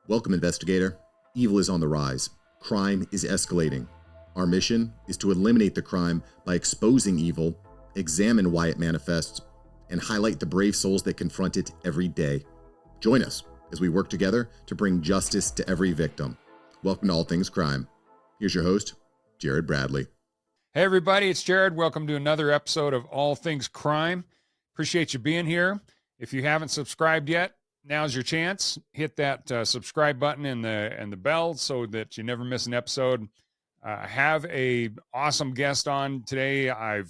Welcome, investigator. Evil is on the rise. Crime is escalating. Our mission is to eliminate the crime by exposing evil, examine why it manifests, and highlight the brave souls that confront it every day. Join us as we work together to bring justice to every victim. Welcome to All Things Crime. Here's your host, Jared Bradley. Hey everybody, it's Jared. Welcome to another episode of All Things Crime. Appreciate you being here. If you haven't subscribed yet, now's your chance. Hit that subscribe button and the bell so that you never miss an episode. I have a awesome guest on today. I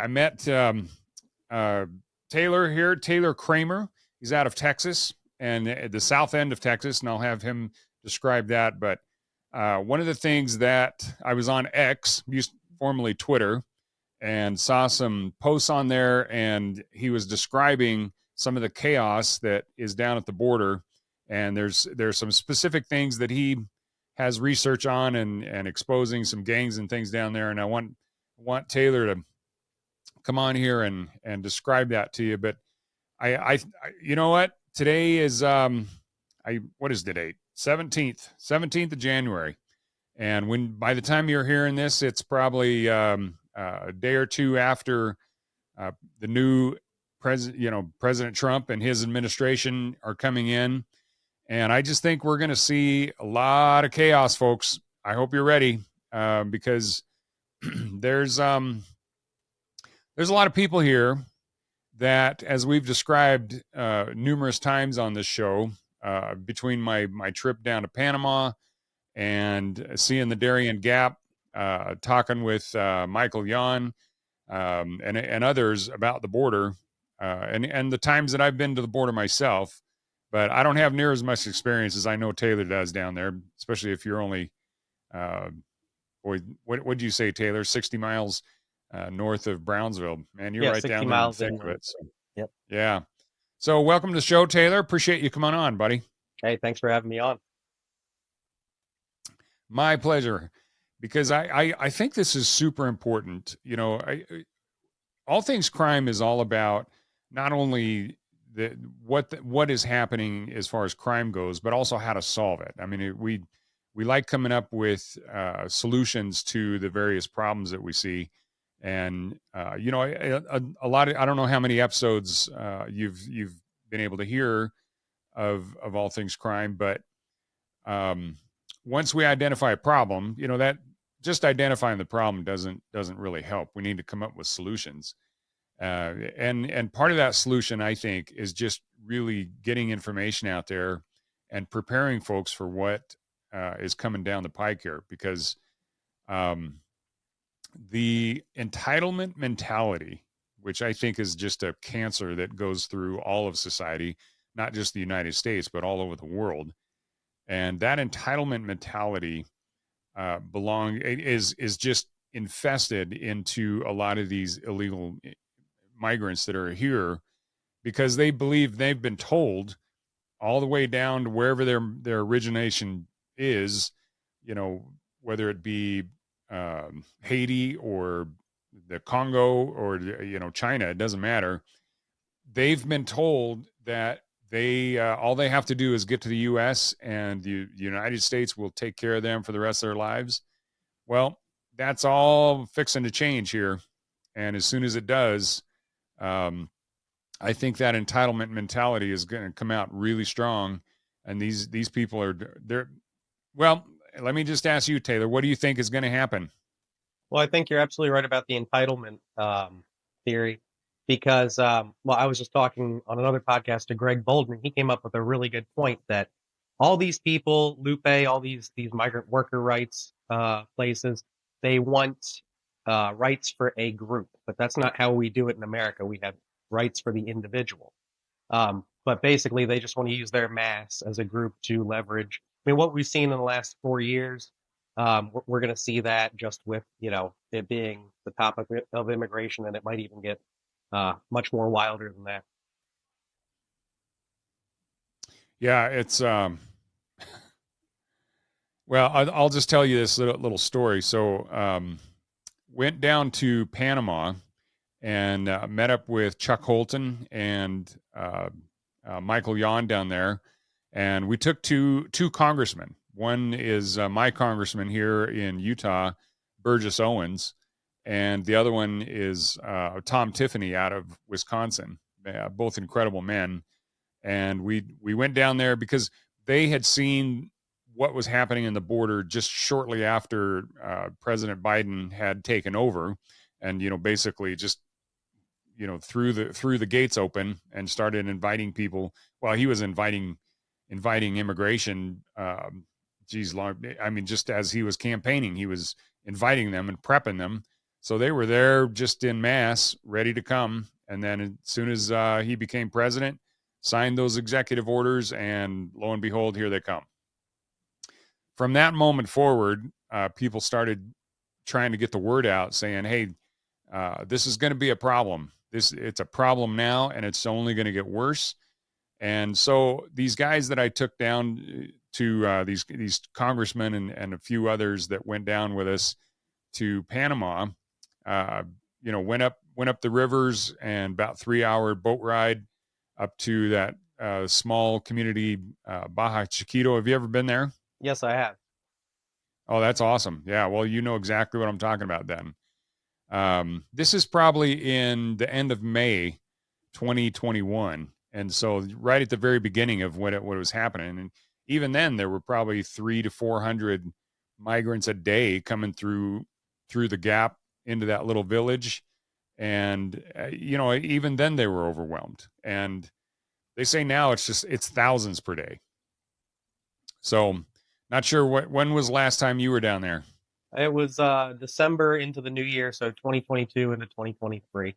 met Taylor here, Taylor Kramer. He's out of Texas and at the south end of Texas, and I'll have him describe that. But one of the things that I was on X, formerly Twitter, and saw some posts on there, and he was describing some of the chaos that is down at the border. And there's some specific things that he has research on and exposing some gangs and things down there. And I want Taylor to come on here and describe that to you. But I you know what? Today is, what is the date? 17th of January. And by the time you're hearing this, it's probably a day or two after the new President Trump and his administration are coming in. And I just think we're going to see a lot of chaos, folks. I hope you're ready because there's a lot of people here that, as we've described numerous times on this show, between my trip down to Panama and seeing the Darien Gap, talking with Michael Yon and others about the border, and the times that I've been to the border myself, but I don't have near as much experience as I know Taylor does down there, especially if you're only, what'd you say, Taylor, 60 miles north of Brownsville? Man, you're right down there in the thick of it. So. Yep. Yeah. So welcome to the show, Taylor. Appreciate you coming on, buddy. Hey, thanks for having me on. My pleasure, because I think this is super important. All Things Crime is all about not only what is happening as far as crime goes, but also how to solve it. I mean, we like coming up with solutions to the various problems that we see. And, a lot of, I don't know how many episodes you've been able to hear of All Things Crime, but once we identify a problem, that just identifying the problem doesn't really help. We need to come up with solutions. And part of that solution, I think, is just really getting information out there and preparing folks for what is coming down the pike here, because the entitlement mentality, which I think is just a cancer that goes through all of society, not just the United States, but all over the world. And that entitlement mentality is just infested into a lot of these illegal migrants that are here, because they believe they've been told all the way down to wherever their origination is, whether it be Haiti or the Congo or China, it doesn't matter. They've been told that they all they have to do is get to the U.S. and the United States will take care of them for the rest of their lives. Well, that's all fixing to change here, and as soon as it does, I think that entitlement mentality is going to come out really strong, and these people they're. Well, let me just ask you, Taylor, what do you think is going to happen? Well, I think you're absolutely right about the entitlement theory. Because, I was just talking on another podcast to Greg Boldman. He came up with a really good point that all these people, Lupe, all these migrant worker rights places, they want rights for a group, but that's not how we do it in America. We have rights for the individual. But basically, they just want to use their mass as a group to leverage. I mean, what we've seen in the last 4 years, we're going to see that just with, it being the topic of immigration, and it might even get much more wilder than that. Yeah, it's well, I'll just tell you this little story. So went down to Panama and met up with Chuck Holton and Michael Yon down there. And we took two congressmen. One is my congressman here in Utah, Burgess Owens, and the other one is Tom Tiffany out of Wisconsin. Both incredible men. And we went down there because they had seen what was happening in the border just shortly after President Biden had taken over, and basically just threw the gates open and started inviting people. Well, he was inviting immigration. I mean, just as he was campaigning, he was inviting them and prepping them. So they were there just in mass, ready to come. And then as soon as he became president, signed those executive orders, and lo and behold, here they come. From that moment forward, people started trying to get the word out, saying, "Hey, this is going to be a problem. It's a problem now, and it's only going to get worse." And so these guys that I took down to these congressmen and a few others that went down with us to Panama, went up the rivers, and about 3-hour boat ride up to that small community, Baja Chiquito. Have you ever been there? Yes, I have. Oh, that's awesome. Yeah. Well, you know exactly what I'm talking about then. This is probably in the end of May 2021. And so right at the very beginning of what was happening. And even then there were probably 300 to 400 migrants a day coming through the gap into that little village. And, even then they were overwhelmed. And they say now it's thousands per day. So not sure when was the last time you were down there? It was December into the new year, so 2022 into 2023.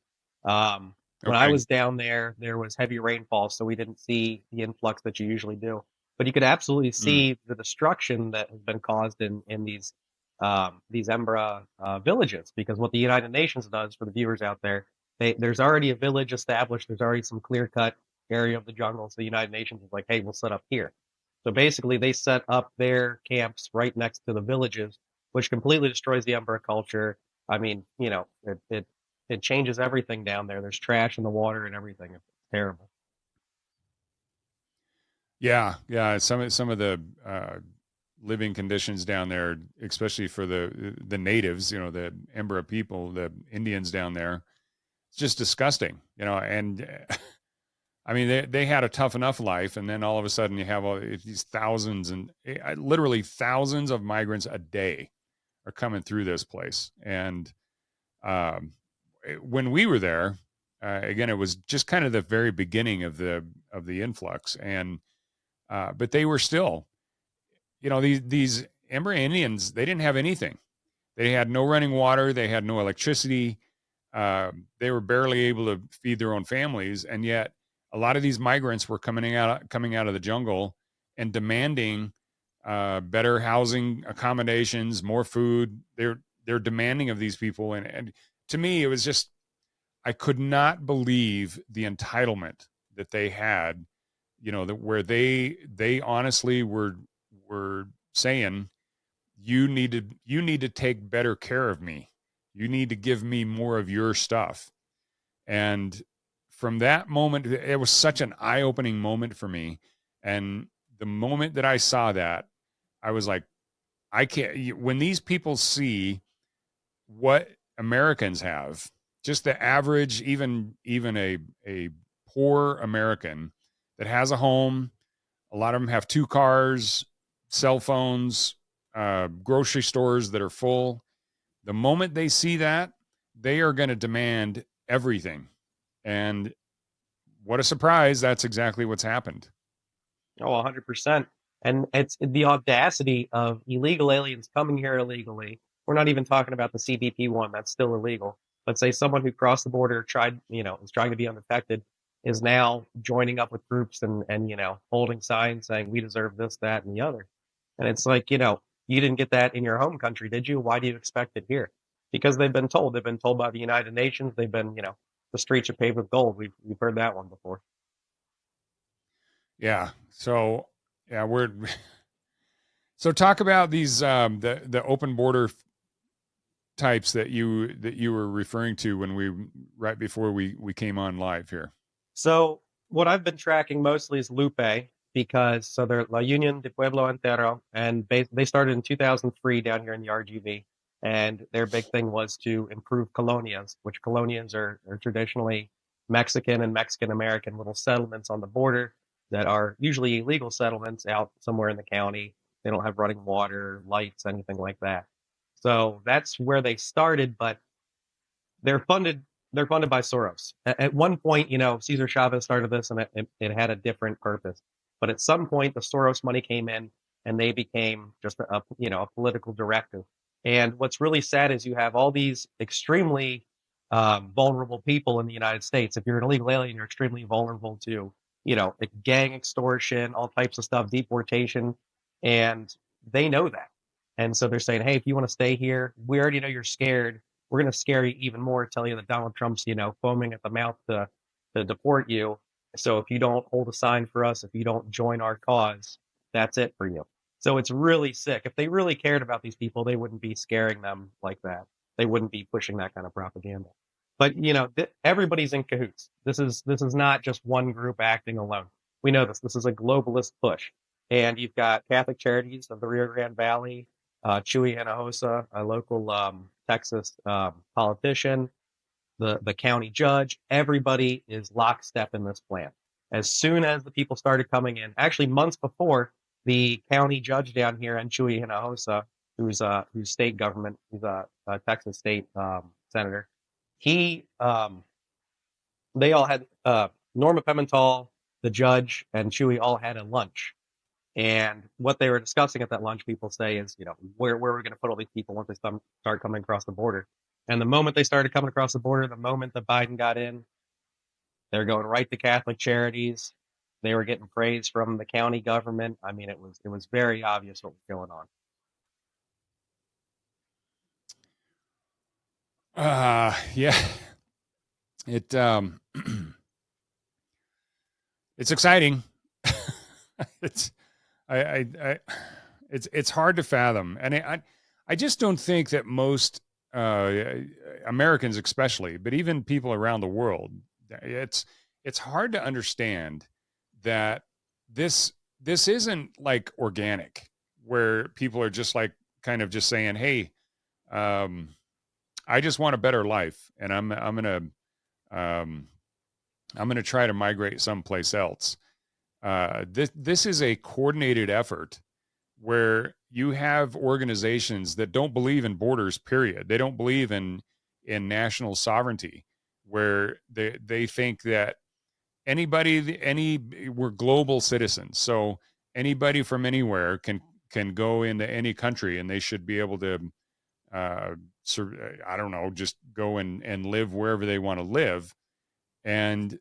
When I was down there, there was heavy rainfall, so we didn't see the influx that you usually do. But you could absolutely see the destruction that has been caused in these Embra villages, because what the United Nations does, for the viewers out there, there's already a village established. There's already some clear-cut area of the jungle. So the United Nations is like, hey, we'll set up here. So basically, they set up their camps right next to the villages, which completely destroys the Embra culture. I mean, it changes everything down there. There's trash in the water and everything. It's terrible. Yeah. Some of the living conditions down there, especially for the natives, the Embra people, the Indians down there, it's just disgusting. And I mean, they had a tough enough life, and then all of a sudden you have all these thousands and literally thousands of migrants a day are coming through this place. And when we were there, again, it was just kind of the very beginning of the influx, and but they were still, these Embra Indians, they didn't have anything. They had no running water, they had no electricity, they were barely able to feed their own families, and yet a lot of these migrants were coming out of the jungle and demanding better housing accommodations, more food. They're demanding of these people, and to me, it was just, I could not believe the entitlement that they had. Where they honestly were saying, you need to take better care of me. You need to give me more of your stuff. And from that moment, it was such an eye-opening moment for me. And the moment that I saw that, I was like, I can't, when these people see what Americans have, just the average, even a poor American that has a home, a lot of them have 2 cars, cell phones, grocery stores that are full. The moment they see that, they are going to demand everything. And what a surprise. That's exactly what's happened. Oh, 100%. And it's the audacity of illegal aliens coming here illegally. We're not even talking about the CBP one. That's still illegal. Let's say someone who crossed the border, is trying to be undetected, is now joining up with groups and holding signs saying, we deserve this, that, and the other. And it's like, you didn't get that in your home country, did you? Why do you expect it here? Because they've been told by the United Nations. They've been, the streets are paved with gold. We've heard that one before. Yeah. So yeah, so talk about these the open border types that you were referring to right before we came on live here. So what I've been tracking mostly is Lupe, because so they're La Unión de Pueblo Entero, and they started in 2003 down here in the RGV, and their big thing was to improve colonias, which colonias are traditionally Mexican and Mexican American little settlements on the border that are usually illegal settlements out somewhere in the county. They don't have running water, lights, anything like that. So that's where they started, but they're funded they're funded by Soros. At one point, Cesar Chavez started this and it had a different purpose. But at some point the Soros money came in and they became just a political directive. And what's really sad is you have all these extremely vulnerable people in the United States. If you're an illegal alien, you're extremely vulnerable to, gang extortion, all types of stuff, deportation, and they know that. And so they're saying, hey, if you want to stay here, we already know you're scared. We're going to scare you even more, tell you that Donald Trump's, foaming at the mouth to deport you. So if you don't hold a sign for us, if you don't join our cause, that's it for you. So it's really sick. If they really cared about these people, they wouldn't be scaring them like that. They wouldn't be pushing that kind of propaganda. But everybody's in cahoots. This is not just one group acting alone. We know this. This is a globalist push. And you've got Catholic Charities of the Rio Grande Valley, Chuy Hinojosa, a local Texas politician, the county judge. Everybody is lockstep in this plan. As soon as the people started coming in, actually months before, the county judge down here, and Chuy Hinojosa, who's state government, he's a Texas state senator. They all had Norma Pimentel, the judge, and Chuy all had a lunch. And what they were discussing at that lunch, people say, is, where are we going to put all these people once they start coming across the border? And the moment they started coming across the border, the moment that Biden got in, they're going right to Catholic Charities. They were getting praise from the county government. I mean, it was very obvious what was going on. Yeah, it's exciting. It's it's hard to fathom, and I just don't think that most Americans, especially, but even people around the world, it's hard to understand that this isn't like organic, where people are just like kind of just saying, hey, I just want a better life, and I'm gonna try to migrate someplace else. This is a coordinated effort where you have organizations that don't believe in borders, period. They don't believe in national sovereignty, where they think that we're global citizens. So anybody from anywhere can go into any country, and they should be able to, I don't know, just go and live wherever they want to live. And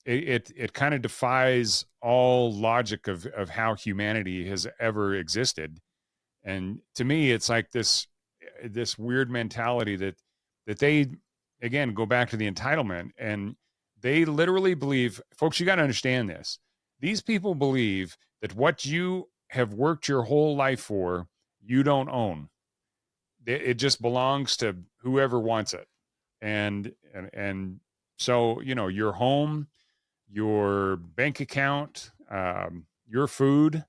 it kind of defies all logic of how humanity has ever existed. And to me, it's like this weird mentality that they, again, go back to the entitlement, and they literally believe, folks, you got to understand this. These people believe that what you have worked your whole life for, you don't own. It just belongs to whoever wants it. And so, your home, your bank account, your food,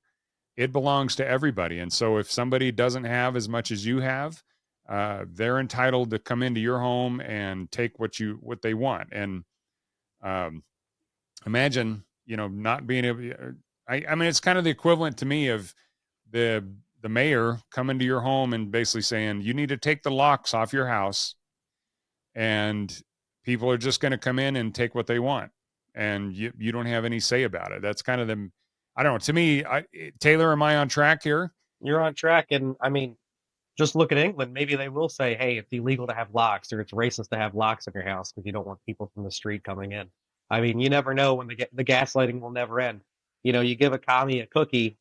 it belongs to everybody. And so if somebody doesn't have as much as you have, they're entitled to come into your home and take what they want. And imagine, not being able. I mean, it's kind of the equivalent to me of the mayor coming to your home and basically saying, you need to take the locks off your house, and people are just going to come in and take what they want, and you don't have any say about it. That's kind of the, I don't know. To me, Taylor, am I on track here? You're on track. And I mean, just look at England. Maybe they will say, hey, it's illegal to have locks, or it's racist to have locks in your house because you don't want people from the street coming in. I mean, you never know when the gaslighting will never end. You give a commie a cookie,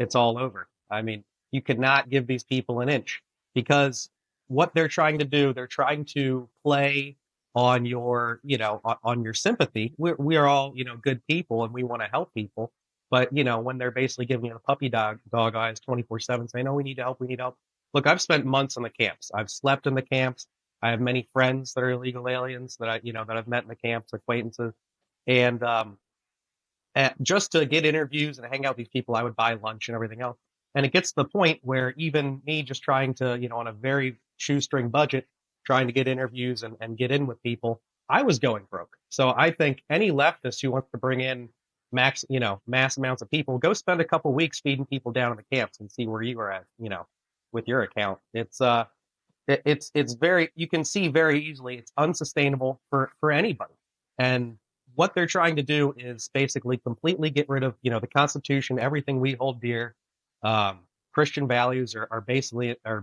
it's all over. I mean, you could not give these people an inch, because what they're trying to do, they're trying to play on your, on your sympathy. We are all, good people, and we want to help people. But, when they're basically giving you the puppy dog eyes 24/7, saying, oh, we need help. Look, I've spent months in the camps. I've slept in the camps. I have many friends that are illegal aliens that that I've met in the camps, acquaintances. And just to get interviews and hang out with these people. I would buy lunch and everything else. And it gets to the point where even me just trying to, on a very shoestring budget, trying to get interviews and get in with people, I was going broke. So I think any leftist who wants to bring in mass amounts of people, go spend a couple weeks feeding people down in the camps and see where you are at, with your account. It's very, you can see very easily it's unsustainable for anybody. And what they're trying to do is basically completely get rid of, the Constitution, everything we hold dear. Christian values are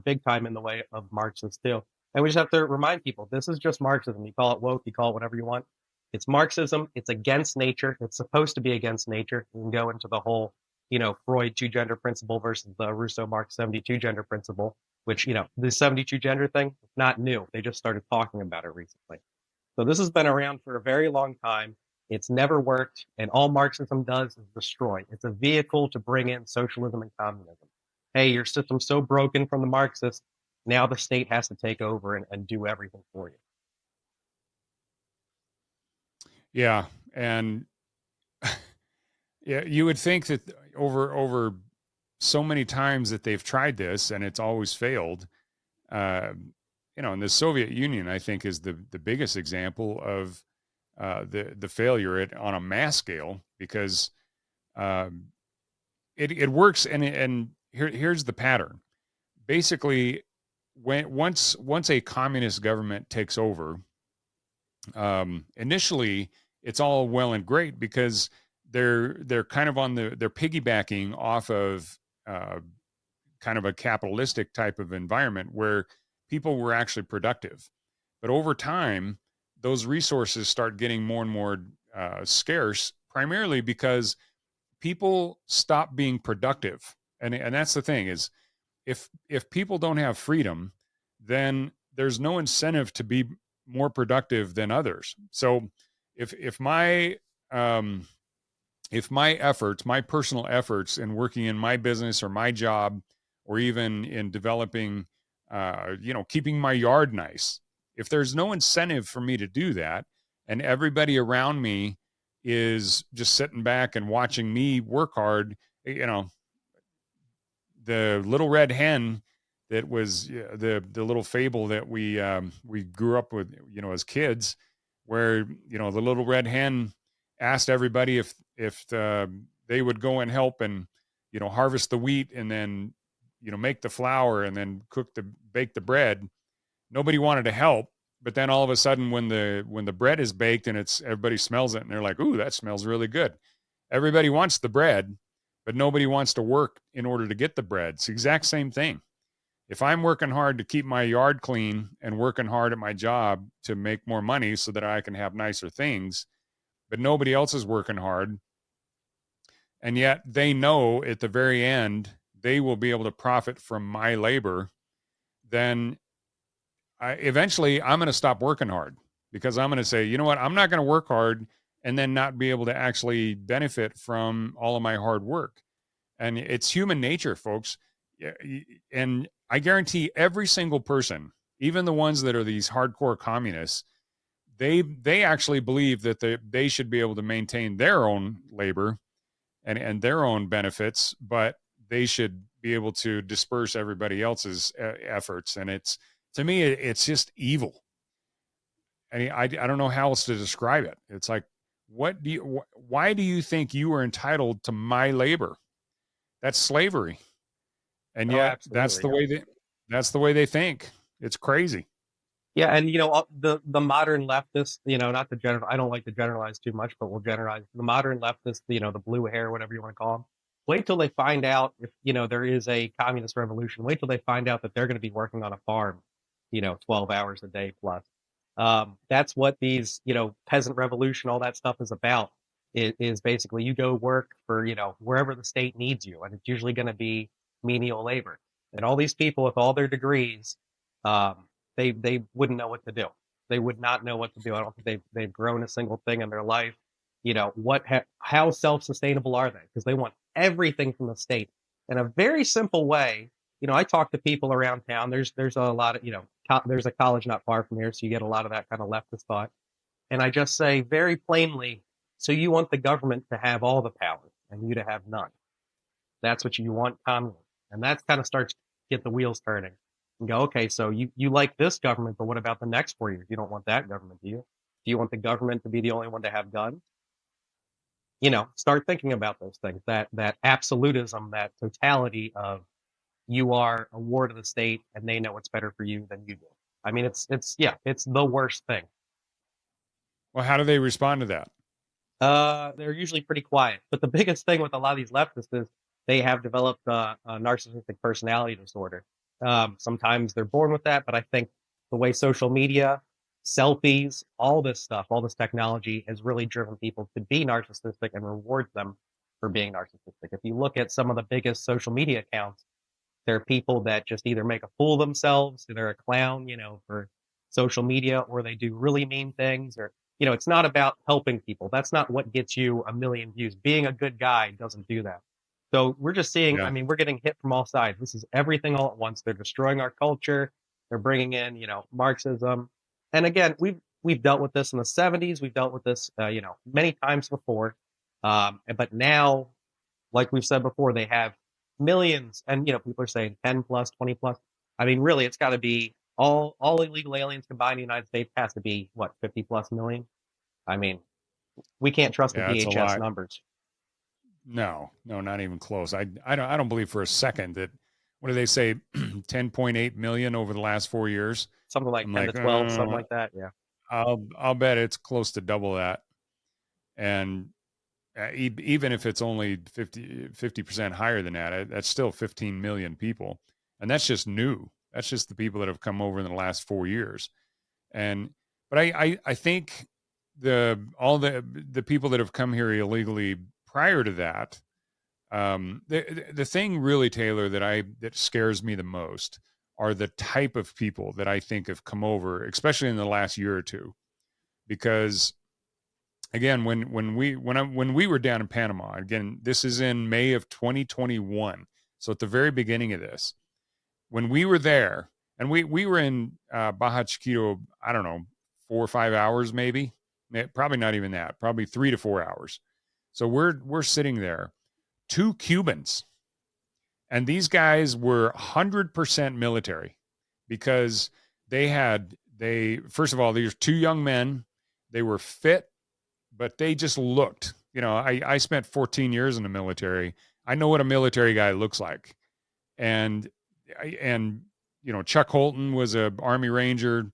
big time in the way of Marxists too. And we just have to remind people, this is just Marxism. You call it woke, you call it whatever you want. It's Marxism. It's against nature. It's supposed to be against nature. You can go into the whole, Freud two-gender principle versus the Rousseau-Marx 72 gender principle, which, the 72 gender thing, not new. They just started talking about it recently. So this has been around for a very long time. It's never worked. And all Marxism does is destroy. It's a vehicle to bring in socialism and communism. Hey, your system's so broken from the Marxists, now the state has to take over and do everything for you. Yeah. And yeah, you would think that over so many times that they've tried this and it's always failed. In the Soviet Union, I think is the biggest example of the failure on a mass scale, because it works. And here's the pattern. Basically, once a communist government takes over, initially it's all well and great because they're kind of they're piggybacking off of kind of a capitalistic type of environment where people were actually productive. But over time, those resources start getting more and more scarce, primarily because people stop being productive. And that's the thing is, if people don't have freedom, then there's no incentive to be more productive than others. So if my efforts, my personal efforts in working in my business or my job, or even in developing, keeping my yard nice, if there's no incentive for me to do that, and everybody around me is just sitting back and watching me work hard, the little red hen that was the little fable that we grew up with, as kids, where, the little red hen asked everybody if they would go and help and, harvest the wheat and then, make the flour and then bake the bread. Nobody wanted to help. But then all of a sudden, when the bread is baked and everybody smells it and they're like, "Ooh, that smells really good." Everybody wants the bread, but nobody wants to work in order to get the bread. It's the exact same thing. If I'm working hard to keep my yard clean and working hard at my job to make more money so that I can have nicer things, but nobody else is working hard, and yet they know at the very end they will be able to profit from my labor, then eventually I'm going to stop working hard, because I'm going to say, you know what, I'm not going to work hard and then not be able to actually benefit from all of my hard work. And it's human nature, folks. And I guarantee every single person, even the ones that are these hardcore communists, they actually believe that they should be able to maintain their own labor and their own benefits, but they should be able to disperse everybody else's efforts. And to me, it's just evil. And I don't know how else to describe it. It's like, why do you think you are entitled to my labor? That's slavery. And yet that's the way they think. It's crazy. Yeah, and the modern leftists, not the general. I don't like to generalize too much, but we'll generalize the modern leftists. The blue hair, whatever you want to call them. Wait till they find out if there is a communist revolution. Wait till they find out that they're going to be working on a farm, 12 hours a day plus. That's what these peasant revolution, all that stuff is about. It is basically you go work for wherever the state needs you, and it's usually going to be menial labor. And all these people with all their degrees, they wouldn't know what to do. They would not know what to do. I don't think they've grown a single thing in their life. How self-sustainable are they? Because they want everything from the state in a very simple way. I talk to people around town. There's a lot of, there's a college not far from here, so you get a lot of that kind of leftist thought. And I just say very plainly, So you want the government to have all the power and you to have none. That's what you want, communism. And that kind of starts to get the wheels turning and go, okay, so you like this government, but what about the next 4 years? You don't want that government, do you? Do you want the government to be the only one to have guns? Start thinking about those things, that absolutism, that totality of you are a ward of the state and they know what's better for you than you do. I mean, it's the worst thing. Well, how do they respond to that? They're usually pretty quiet. But the biggest thing with a lot of these leftists is they have developed a narcissistic personality disorder. Sometimes they're born with that, but I think the way social media, selfies, all this stuff, all this technology has really driven people to be narcissistic and rewards them for being narcissistic. If you look at some of the biggest social media accounts, there are people that just either make a fool of themselves, they're a clown, for social media, or they do really mean things, or it's not about helping people. That's not what gets you a million views. Being a good guy doesn't do that. So we're just seeing, Yeah. we're getting hit from all sides. This is everything all at once. They're destroying our culture. They're bringing in, Marxism. And again, we've dealt with this in the 70s. We've dealt with this, many times before. But now, like we've said before, they have millions, and people are saying 10 plus, 20 plus. I mean, really, it's got to be all illegal aliens combined in the United States has to be what, 50 plus million. I mean, we can't trust the Yeah, it's a DHS lot. numbers. No, not even close. I don't believe for a second that, what do they say, 10.8 million over the last 4 years? Something like I'm 10 like, to 12, something like that. Yeah. I'll bet it's close to double that. And even if it's only 50% higher than that, that's still 15 million people. And that's just new. That's just the people that have come over in the last 4 years. But I think all the people that have come here illegally prior to that, the thing really, Taylor, that scares me the most are the type of people that I think have come over, especially in the last year or two, because again, when we were down in Panama, again, this is in May of 2021, so at the very beginning of this, when we were there, and we were in Baja Chiquito, I don't know, 4 or 5 hours, maybe, probably not even that, probably 3 to 4 hours. So we're sitting there, 2 Cubans, and these guys were 100% military, because they first of all, these 2 young men, they were fit, but they just looked, I spent 14 years in the military. I know what a military guy looks like. And Chuck Holton was a Army Ranger,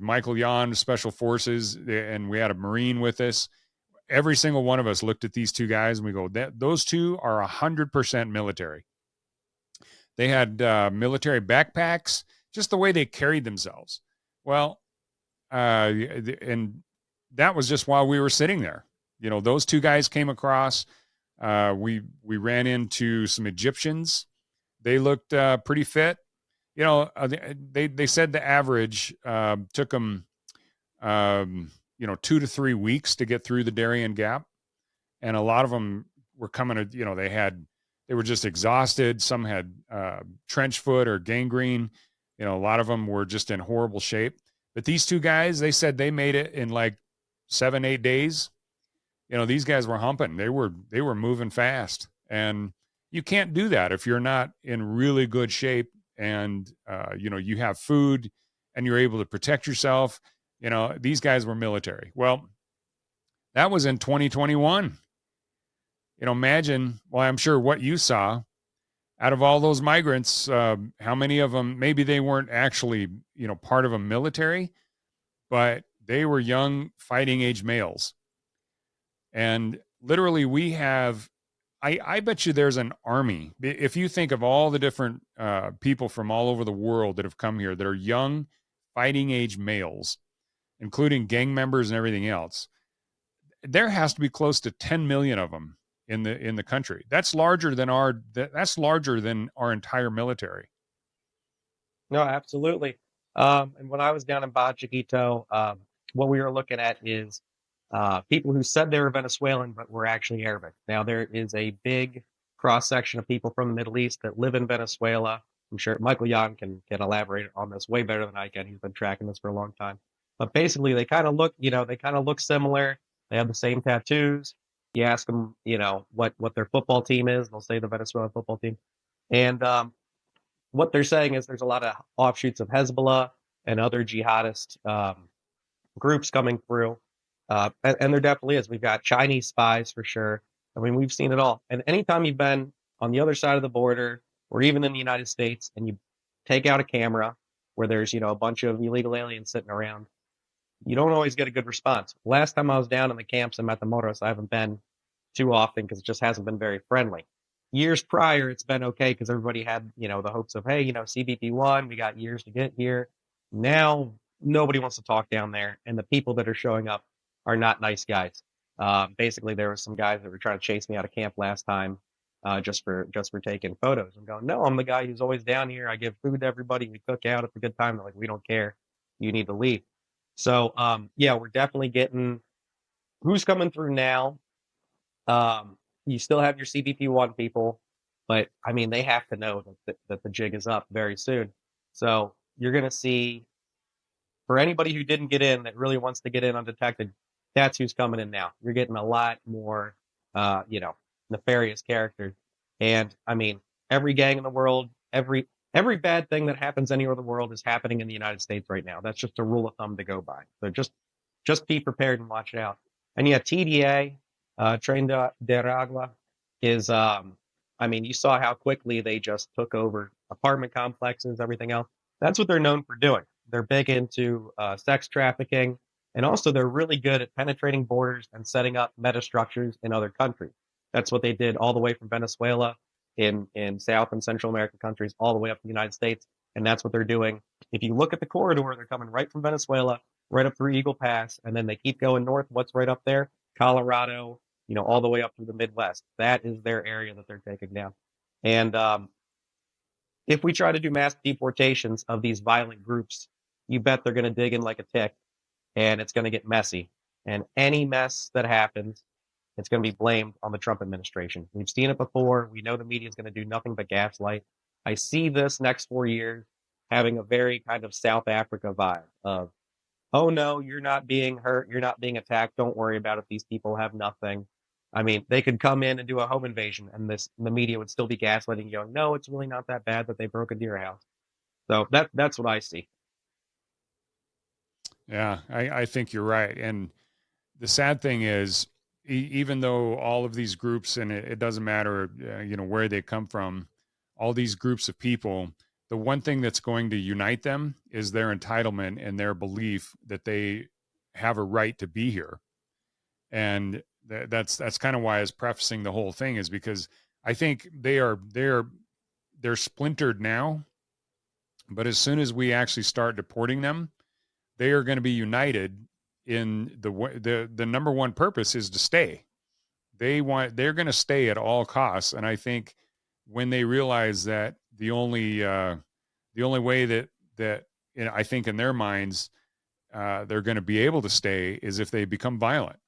Michael Yon, Special Forces, and we had a Marine with us. Every single one of us looked at these 2 guys and we go, those 2 are 100% military. They had military backpacks, just the way they carried themselves. Well, and that was just while we were sitting there. Those 2 guys came across. We ran into some Egyptians. They looked pretty fit. They said the average took them, 2 to 3 weeks to get through the Darien Gap, and a lot of them were coming to, they were just exhausted. Some had trench foot or gangrene. A lot of them were just in horrible shape. But these 2 guys, they said they made it in like 7-8 days. These guys were humping. They were moving fast, and you can't do that if you're not in really good shape, and you have food and you're able to protect yourself. These guys were military. Well, that was in 2021. Imagine, well, I'm sure what you saw out of all those migrants, how many of them, maybe they weren't actually, part of a military, but they were young fighting age males. And literally we have, I bet you there's an army. If you think of all the different people from all over the world that have come here that are young fighting age males, including gang members and everything else, there has to be close to 10 million of them in the country. That's larger than our entire military. No, absolutely. And when I was down in Baja Chiquito, what we were looking at is people who said they were Venezuelan but were actually Arabic. Now, there is a big cross section of people from the Middle East that live in Venezuela. I'm sure Michael Yon can elaborate on this way better than I can. He's been tracking this for a long time. But basically, they kind of look, similar. They have the same tattoos. You ask them, what their football team is, they'll say the Venezuelan football team. And what they're saying is there's a lot of offshoots of Hezbollah and other jihadist groups coming through. And there definitely is. We've got Chinese spies for sure. I mean, we've seen it all. And anytime you've been on the other side of the border or even in the United States and you take out a camera where there's, a bunch of illegal aliens sitting around, you don't always get a good response. Last time I was down in the camps in Matamoros, I haven't been too often because it just hasn't been very friendly. Years prior, it's been okay because everybody had, the hopes of, hey, CBP1, we got years to get here. Now, nobody wants to talk down there, and the people that are showing up are not nice guys. Basically, there were some guys that were trying to chase me out of camp last time, just for taking photos. I'm going, no, I'm the guy who's always down here. I give food to everybody. We cook out. It's a good time. They're like, we don't care. You need to leave. So, yeah, we're definitely getting who's coming through now. You still have your CBP1 people, but I mean, they have to know that the jig is up very soon. So you're going to see, for anybody who didn't get in that really wants to get in undetected, that's who's coming in now. You're getting a lot more, nefarious characters. And I mean, every gang in the world, every bad thing that happens anywhere in the world is happening in the United States right now. That's just a rule of thumb to go by. So just be prepared and watch out. And yeah, TDA, Tren de Aragua, is, I mean, you saw how quickly they just took over apartment complexes, everything else. That's what they're known for doing. They're big into sex trafficking, and also they're really good at penetrating borders and setting up metastructures in other countries. That's what they did all the way from Venezuela in South and Central American countries, all the way up to the United States. And that's what they're doing. If you look at the corridor, they're coming right from Venezuela, right up through Eagle Pass, and then they keep going north. What's right up there? Colorado, all the way up through the Midwest. That is their area that they're taking down. And if we try to do mass deportations of these violent groups, you bet they're going to dig in like a tick, and it's going to get messy. And any mess that happens, it's going to be blamed on the Trump administration. We've seen it before. We know the media is going to do nothing but gaslight. I see this next 4 years having a very kind of South Africa vibe of, oh no, you're not being hurt, you're not being attacked, don't worry about it, these people have nothing. I mean, they could come in and do a home invasion, and the media would still be gaslighting, going, no, it's really not that bad that they broke into your house. So that's what I see. Yeah, I think you're right. And the sad thing is, even though all of these groups, and it doesn't matter, where they come from, all these groups of people, the one thing that's going to unite them is their entitlement and their belief that they have a right to be here. And that's kind of why I was prefacing the whole thing, is because I think they're splintered now, but as soon as we actually start deporting them, they are going to be united in the number one purpose is to stay. They're going to stay at all costs. And I think when they realize that the only way that I think in their minds they're going to be able to stay is if they become violent.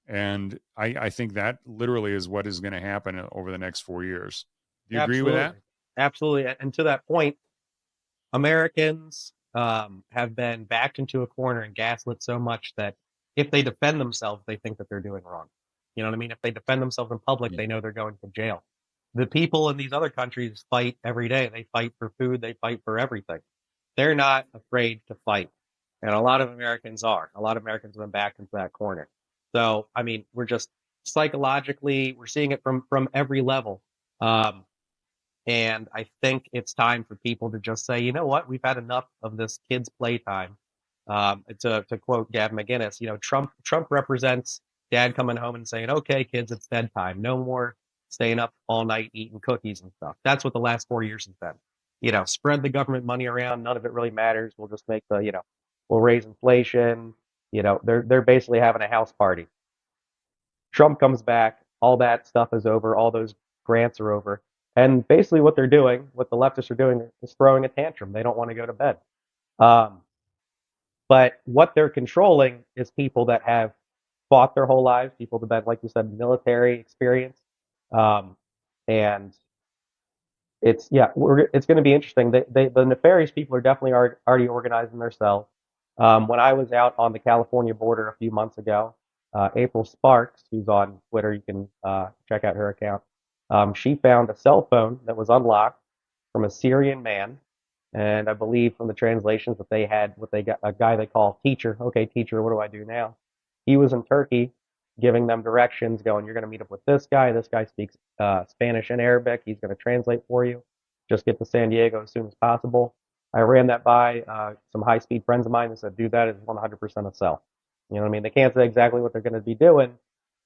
And I think that literally is what is going to happen over the next 4 years. Do you agree with that? Absolutely. And to that point, Americans have been backed into a corner and gaslit so much that if they defend themselves, they think that they're doing wrong. You know what I mean? If they defend themselves in public, they know they're going to jail. The people in these other countries fight every day. They fight for food. They fight for everything. They're not afraid to fight. And a lot of Americans are. A lot of Americans have been backed into that corner. So, I mean, we're just psychologically, we're seeing it from every level. And I think it's time for people to just say, you know what, we've had enough of this kids' playtime. To quote Gab McGinnis, Trump represents dad coming home and saying, okay, kids, it's bedtime. No more staying up all night eating cookies and stuff. That's what the last 4 years has been. Spread the government money around. None of it really matters. We'll just make we'll raise inflation. They're basically having a house party. Trump comes back. All that stuff is over. All those grants are over. And basically what they're doing, what the leftists are doing, is throwing a tantrum. They don't want to go to bed. But what they're controlling is people that have fought their whole lives, people that have, like you said, military experience. And it's going to be interesting. The nefarious people are definitely already organizing themselves. When I was out on the California border a few months ago, April Sparks, who's on Twitter, you can check out her account. She found a cell phone that was unlocked from a Syrian man, and I believe from the translations that they had, what they got, a guy they call teacher. Okay, teacher, what do I do now? He was in Turkey, giving them directions, going, "You're going to meet up with this guy. This guy speaks Spanish and Arabic. He's going to translate for you. Just get to San Diego as soon as possible." I ran that by some high-speed friends of mine that said, "Dude, that is 100% a sell." You know what I mean? They can't say exactly what they're going to be doing,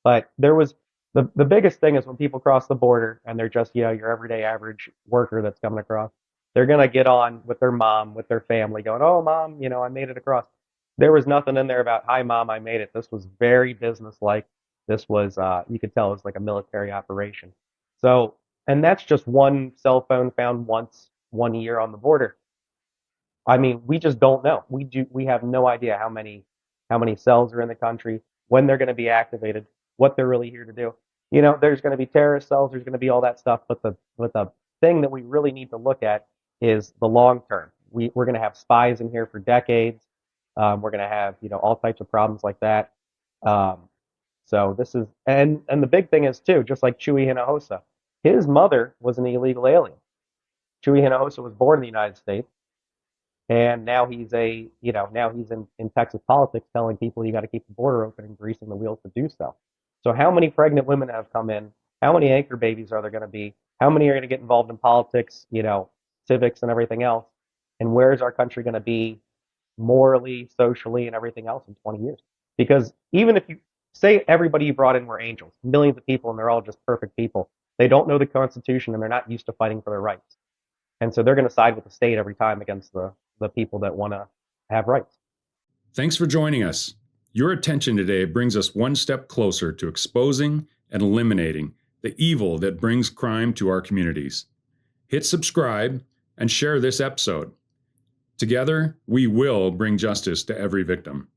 but there was the biggest thing is when people cross the border and they're just, your everyday average worker that's coming across, they're going to get on with their mom, with their family, going, "Oh, mom, I made it across." There was nothing in there about, "Hi, mom, I made it." This was very business-like. This was, you could tell it was like a military operation. So, and that's just one cell phone found once, 1 year on the border. I mean, we just don't know. We have no idea how many cells are in the country, when they're going to be activated, what they're really here to do. There's going to be terrorist cells, there's going to be all that stuff, but the thing that we really need to look at is the long term. We're going to have spies in here for decades. We're going to have all types of problems like that. So this is and the big thing is too, just like Chewy Hinojosa, his mother was an illegal alien. Chewy Hinojosa was born in the United States. And now he's in Texas politics telling people you got to keep the border open and greasing the wheels to do so. So how many pregnant women have come in? How many anchor babies are there going to be? How many are going to get involved in politics, civics and everything else? And where is our country going to be morally, socially, and everything else in 20 years? Because even if you say everybody you brought in were angels, millions of people, and they're all just perfect people, they don't know the Constitution and they're not used to fighting for their rights. And so they're going to side with the state every time against the people that want to have rights. Thanks for joining us. Your attention today brings us one step closer to exposing and eliminating the evil that brings crime to our communities. Hit subscribe and share this episode. Together, we will bring justice to every victim.